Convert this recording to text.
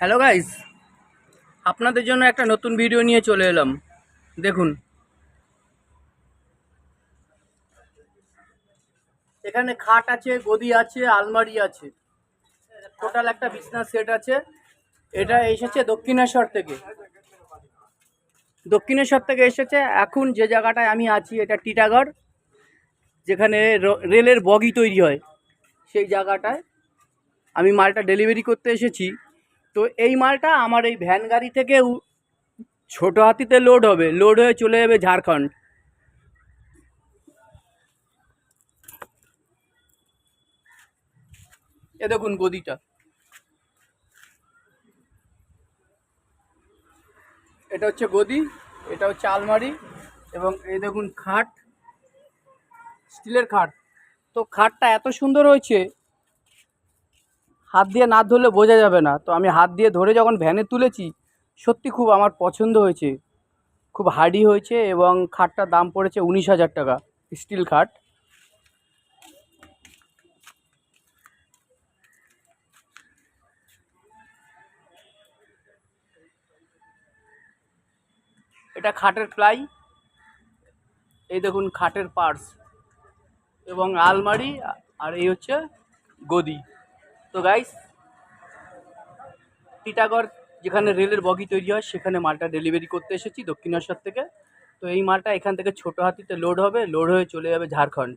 Hello guys, আপনাদের জন্য একটা নতুন ভিডিও নিয়ে চলে এলাম। দেখুন, এখানে খাট আছে, গদি আছে, আলমারি আছে, টোটাল একটা বিছনার সেট আছে। এটা এসেছে দক্ষিণেশ্বর থেকে এসেছে। এখন যে জায়গাটায় আমি আছি এটা টিটাগড়, যেখানে রেলের বগি তৈরি হয় সেই জায়গাটায় আমি মালটা ডেলিভারি করতে এসেছি। তো এই মালটা আমার এই ভ্যান গাড়ি থেকে ছোট হাতিতে লোড হয়ে চলে যাবে ঝাড়খণ্ড। এ দেখুন গদিটা, এটা হচ্ছে গদি, এটা হচ্ছে আলমারি, এবং এই দেখুন খাট, স্টিলের খাট। তো খাটটা এত সুন্দর হয়েছে, হাত দিয়ে না ধরলে বোঝা যাবে না। তো আমি হাত দিয়ে ধরে যখন ভ্যানে তুলেছি, সত্যি খুব আমার পছন্দ হয়েছে, খুব হার্ডি হয়েছে। এবং খাটটার দাম পড়েছে 19,000 টাকা, স্টিল খাট। এটা খাটের প্লাই, এই দেখুন খাটের পার্টস এবং আলমারি, আর এই হচ্ছে গদি। তো গাইস, টিটাগড় যেখানে রেলের বগি তৈরি হয় সেখানে মালটা ডেলিভারি করতে এসেছি দক্ষিণেশ্বর থেকে। তো এই মালটা এখান থেকে ছোট হাতিতে লোড হয়ে চলে যাবে ঝাড়খণ্ড।